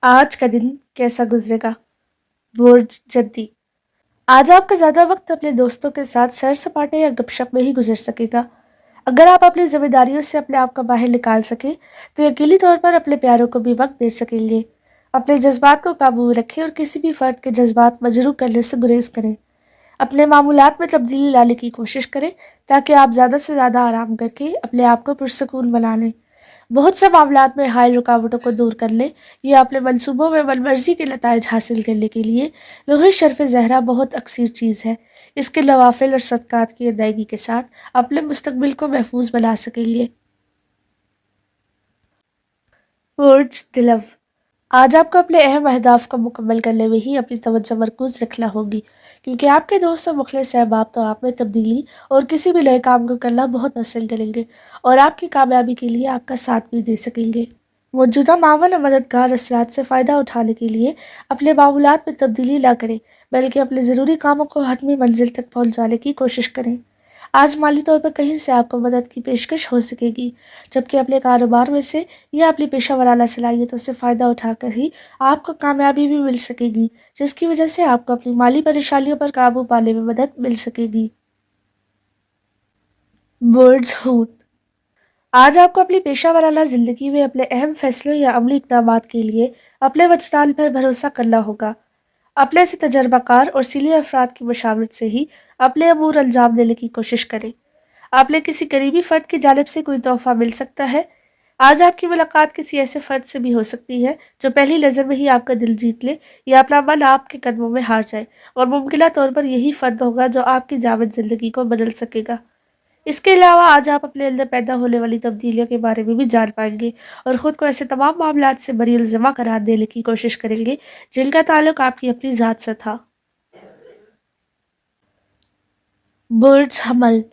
आज का दिन कैसा गुजरेगा? बुर्ज जद्दी। आज आपका ज़्यादा वक्त अपने दोस्तों के साथ सैर सपाटे या गपशप में ही गुजर सकेगा। अगर आप अपनी जिम्मेदारियों से अपने आप को बाहर निकाल सके तो यकीनी तौर पर अपने प्यारों को भी वक्त दे सकेंगे। अपने जज्बात को काबू में रखें और किसी भी फर्द के जज्बात मजरूह करने से गुरेज करें। अपने मामूलात में तब्दीली लाने की कोशिश करें ताकि आप ज़्यादा से ज़्यादा आराम करके अपने आप को पुरसकून बना लें। बहुत से मामलात में हायल रुकावटों को दूर कर लें या अपने मंसूबों में मनमर्जी के नताइज हासिल करने के लिए लोहे शर्फ ज़हरा बहुत अक्सर चीज़ है। इसके नवाफिल और सदक़ात की अदायगी के साथ अपने मुस्तकबिल को महफूज बना सकेंगे। वर्ड्स दिलव। आज आपको अपने अहम अहदाफ को मुकम्मल करने में ही अपनी तवज्जो मरकूज रखना होगी, क्योंकि आपके दोस्त और मुखलिस अहबाब तो आप में तब्दीली और किसी भी नए काम को करना बहुत पसंद करेंगे और आपकी कामयाबी के लिए आपका साथ भी दे सकेंगे। मौजूदा मावन और मददगार असरात से फ़ायदा उठाने के लिए अपने मामूलात में तब्दीली ना करें, बल्कि अपने ज़रूरी कामों को हतमी मंजिल तक पहुँचाने की कोशिश करें। आज माली तौर पर कहीं से आपको मदद की पेशकश हो सकेगी, जबकि अपने कारोबार में से या अपनी पेशा वाराना सलाहियतों से फ़ायदा उठाकर ही आपको कामयाबी भी मिल सकेगी, जिसकी वजह से आपको अपनी माली परेशानियों पर काबू पाने में मदद मिल सकेगी। Birds hoot. आज आपको अपनी पेशा वाराना ज़िंदगी में अपने अहम फैसलों या अमली इक़दामात के लिए अपने वजदान पर भरोसा करना होगा। अपने से तजर्बाकार और सीनियर अफराद की मशावरत से ही अपने अमूर अंजाम देने की कोशिश करें। आपने किसी करीबी फ़र्द की जानिब से कोई तोहफ़ा मिल सकता है। आज आपकी मुलाकात किसी ऐसे फ़र्द से भी हो सकती है जो पहली नज़र में ही आपका दिल जीत ले या अपना मन आपके कदमों में हार जाए, और मुमकिन तौर पर यही फ़र्द होगा जो आपकी जाविद ज़िंदगी को बदल सकेगा। इसके अलावा आज आप अपने अंदर पैदा होने वाली तब्दीलियों के बारे में भी जान पाएंगे और ख़ुद को ऐसे तमाम मामलात से बरी इल्ज़मा करार देने की कोशिश करेंगे जिनका ताल्लुक आपकी अपनी ज़ात से था। बुर्ज हमल।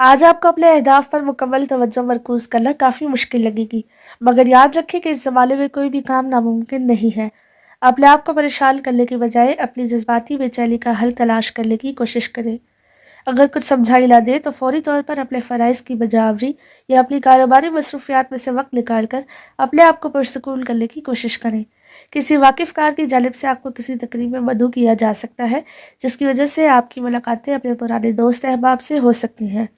आज आपको अपने अहदाफ पर मुकम्मल तवज्जो मरकूज़ करना काफ़ी मुश्किल लगेगी, मगर याद रखें कि इस ज़माने में कोई भी काम नामुमकिन नहीं है। अपने आप को परेशान करने के बजाय अपनी जज्बाती बेचैनी का हल तलाश करने की कोशिश करें। अगर कुछ समझाई ना दे तो फौरी तौर पर अपने फ़राइज़ की बजावरी या अपनी कारोबारी मसरूफियात में से वक्त निकाल कर अपने आप को पुरसकून करने की कोशिश करें। किसी वाकिफ़कार की जानिब से आपको किसी तकरीब में मदऊ किया जा सकता है, जिसकी वजह से आपकी मुलाकातें अपने पुराने दोस्त अहबाब से हो सकती हैं।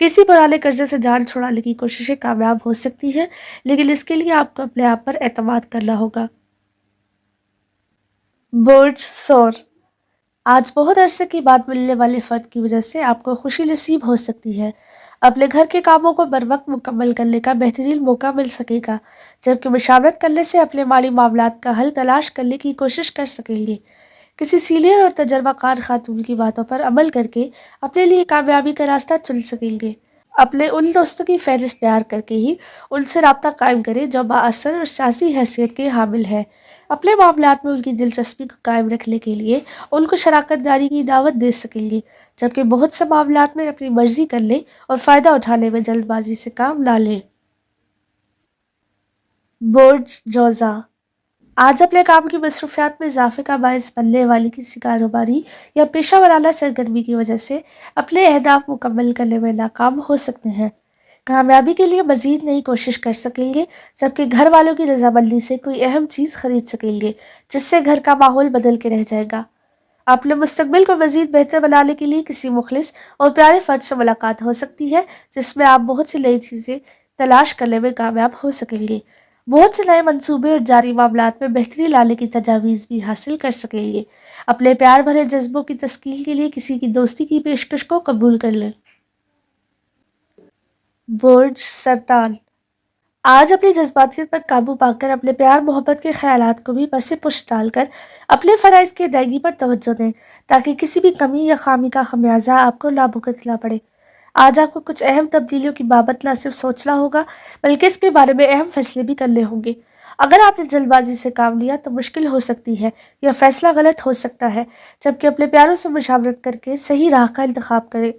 किसी पुराने कर्जे से जान छुड़ाने की कोशिशें कामयाब हो सकती हैं, लेकिन इसके लिए आपको अपने आप पर एतमाद करना होगा। बोर्ड सोर। आज बहुत अरसे के बाद मिलने वाले फ़र्द की वजह से आपको खुशी नसीब हो सकती है। अपने घर के कामों को बर वक्त मुकम्मल करने का बेहतरीन मौका मिल सकेगा, जबकि मशावरत करने से अपने माली मामलात का हल तलाश करने की कोशिश कर सकेंगे। किसी सीनियर और तजर्बाकार खातून की बातों पर अमल करके अपने लिए कामयाबी का रास्ता चुन सकेंगे। अपने उन दोस्तों की फहरिस्त तैयार करके ही उनसे रब्ता कायम करें जो बाअसर और सियासी हैसियत के हामिल है। अपने मामलात में उनकी दिलचस्पी को कायम रखने के लिए उनको शराकत दारी की दावत दे सकेंगे, जबकि बहुत से मामलात में अपनी मर्जी कर लें और फ़ायदा उठाने में जल्दबाजी से काम ना लें। बोर्ड्स जोज़ा। आज अपने काम की मसरूफियात में इजाफे का बायस बनने वाली किसी कारोबारी या पेशा वाराना सरगर्मी की वजह से अपने अहदाफ मुकम्मल करने में नाकाम हो सकते हैं। कामयाबी के लिए मजीद नई कोशिश कर सकेंगे, जबकि घर वालों की रजामंदी से कोई अहम चीज़ खरीद सकेंगे, जिससे घर का माहौल बदल के रह जाएगा। अपने मुस्तकबिल को मजीद बेहतर बनाने के लिए किसी मुखलिस और प्यारे फ़र्द से मुलाकात हो सकती है, जिसमें आप बहुत सी नई चीज़ें तलाश करने में कामयाब हो सकेंगे। बहुत से नए मंसूबे और जारी मामलात में बेहतरी लाने की तजावीज़ भी हासिल कर सकेंगे। अपने प्यार भरे जज्बों की तस्कील के लिए किसी की दोस्ती की पेशकश को कबूल कर लें। बोर्ड सरतान। आज अपनी जज्बातियत पर काबू पाकर अपने प्यार मोहब्बत के ख्यालात को भी पसे पुश डालकर अपने फ़राइज़ की अदायगी पर तवज्जो दें, ताकि किसी भी कमी या खामी का खमियाजा आपको ना भुगतना पड़े। आज आपको कुछ अहम तब्दीलियों की बाबत ना सिर्फ सोचना होगा, बल्कि इसके बारे में अहम फैसले भी करने होंगे। अगर आपने जल्दबाजी से काम लिया तो मुश्किल हो सकती है या फैसला गलत हो सकता है, जबकि अपने प्यारों से मशावरत करके सही राह का इंतखाब करें।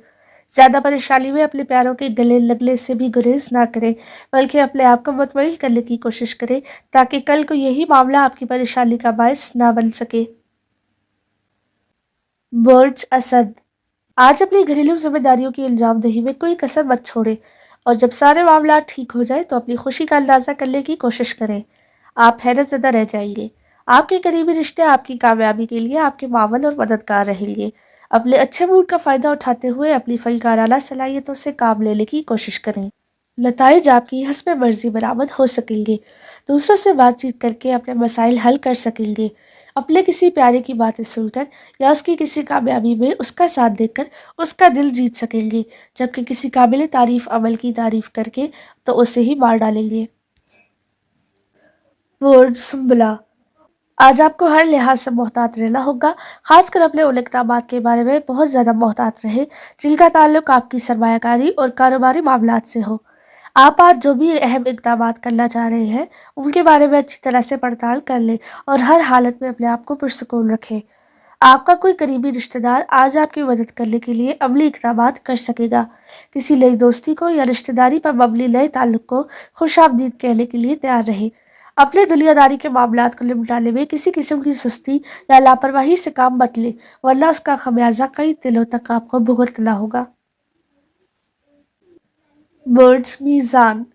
ज़्यादा परेशानी में अपने प्यारों के गले लगने से भी गुरेज ना करें, बल्कि अपने आप को मुतमईन करने की कोशिश करें, ताकि कल को यही मामला आपकी परेशानी का बायस ना बन सके। बुर्ज असद। आज अपनी घरेलू जिम्मेदारियों की इल्जामदही में कोई कसर मत छोड़ें, और जब सारे मामला ठीक हो जाए तो अपनी खुशी का अंदाज़ा करने की कोशिश करें। आप हैरत ज़दा रह जाएंगे। आपके करीबी रिश्ते आपकी कामयाबी के लिए आपके मावन और मददगार रहेंगे। अपने अच्छे मूड का फ़ायदा उठाते हुए अपनी फनकाराना सलाहियतों से काम लेने की कोशिश करें। नताइज आपकी हस्ब मर्जी बरामद हो सकेंगे। दूसरों से बातचीत करके अपने मसाइल हल कर सकेंगे। अपने किसी प्यारे की बातें सुनकर या उसकी किसी कामयाबी में उसका साथ देकर उसका दिल जीत सकेंगे, जबकि किसी काबिल तारीफ अमल की तारीफ करके तो उसे ही मार डालेंगे। वर्ड सुम्बला। आज आपको हर लिहाज से मोहतात रहना होगा, खासकर अपने उन इक़दामात के बारे में बहुत ज़्यादा मोहतात रहें जिनका ताल्लुक आपकी सरमायाकारी और कारोबारी मामलात से हो। आप आज जो भी अहम इक़दामात करना चाह रहे हैं, उनके बारे में अच्छी तरह से पड़ताल कर लें और हर हालत में अपने आप को पुरसुकून रखें। आपका कोई करीबी रिश्तेदार आज आपकी मदद करने के लिए अमली इक़दामात कर सकेगा। किसी नई दोस्ती को या रिश्तेदारी पर मबनी नए ताल्लुक को खुशामदीद कहने के लिए तैयार रहें। अपने दुनियादारी के मामलात को निपटाने में किसी किस्म की सुस्ती या लापरवाही से काम मत लें, वरना उसका खमियाजा कई दिनों तक आपको भुगतना होगा। बर्ड्स मीज़ान।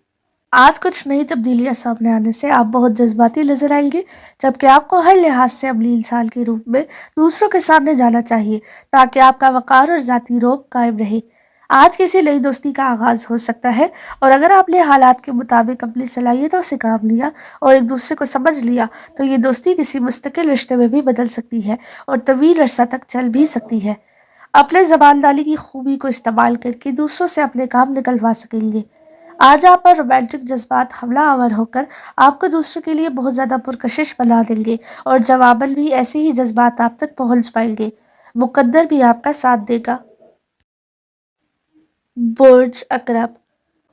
आज कुछ नई तब्दीलियां सामने आने से आप बहुत जज्बाती नजर आएंगे, जबकि आपको हर लिहाज से अमली इंसान के रूप में दूसरों के सामने जाना चाहिए ताकि आपका वक़ार और ज़ाती रोब कायम रहे। आज किसी नई दोस्ती का आगाज़ हो सकता है, और अगर आपने हालात के मुताबिक अपनी सलाहियतों से काम लिया और एक दूसरे को समझ लिया तो ये दोस्ती किसी मुस्तकिल रिश्ते में भी बदल सकती है और तवील अरसा तक चल भी सकती है। अपने ज़बानदारी की खूबी को इस्तेमाल करके दूसरों से अपने काम निकलवा सकेंगे। आज आप पर रोमांटिक जज्बात हमला आवर होकर आपको दूसरों के लिए बहुत ज़्यादा पुरकशिश बना देंगे, और जवाबन भी ऐसे ही जज्बात आप तक पहुंच पाएंगे। मुकद्दर भी आपका साथ देगा। बुर्ज अकरब।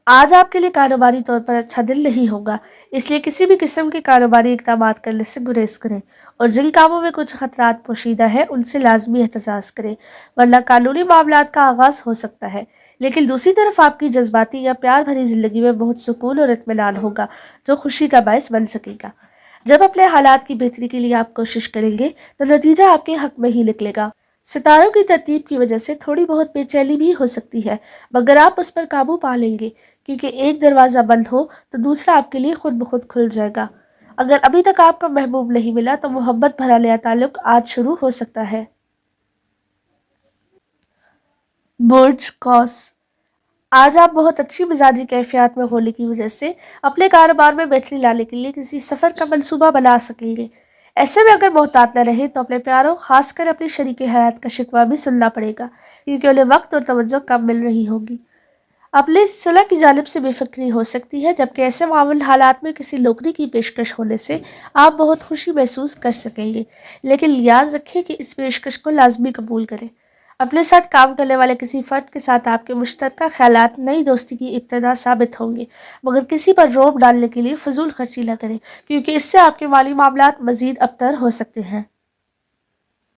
आज आपके लिए कारोबारी तौर पर अच्छा दिन नहीं होगा, इसलिए किसी भी किस्म के कारोबारी इक़दामात करने से गुरेज करें, और जिन कामों में कुछ खतरात पोशीदा है उनसे लाजमी एहतसास करें, वरना कानूनी मामलात का आगाज़ हो सकता है। लेकिन दूसरी तरफ आपकी जज्बाती या प्यार भरी ज़िंदगी में बहुत सुकून और इत्मीनान होगा, जो खुशी का बायस बन सकेगा। जब अपने हालात की बेहतरी के लिए आप कोशिश करेंगे तो नतीजा आपके हक में ही निकलेगा। सितारों की तरतीब की वजह से थोड़ी बहुत बेचैनी भी हो सकती है, मगर आप उस पर काबू पा लेंगे, क्योंकि एक दरवाज़ा बंद हो तो दूसरा आपके लिए खुद ब खुद खुल जाएगा। अगर अभी तक आपका महबूब नहीं मिला तो मोहब्बत भरा नया ताल्लुक आज शुरू हो सकता है। बुर्ज कौस। आज आप बहुत अच्छी मिजाजी कैफियत में होने की वजह से अपने कारोबार में बेहतरी लाने के लिए किसी सफ़र का मंसूबा बना सकेंगे। ऐसे में अगर मोहतात न रहे तो अपने प्यारों, खासकर अपनी शरीक हयात का शिकवा भी सुनना पड़ेगा, क्योंकि उन्हें वक्त और तवज्जो कम मिल रही होगी। अपने सुलह की जानिब से बेफिक्री हो सकती है, जबकि ऐसे मामूल हालात में किसी नौकरी की पेशकश होने से आप बहुत खुशी महसूस कर सकेंगे। लेकिन याद रखें कि इस पेशकश को लाजमी कबूल करें। अपने साथ काम करने वाले किसी फ़र्द के साथ आपके मुश्तरका ख़यालात नई दोस्ती की इब्तिदा साबित होंगे, मगर किसी पर रोब डालने के लिए फजूल खर्ची न करें, क्योंकि इससे आपके माली मामलात मज़ीद अबतर हो सकते हैं।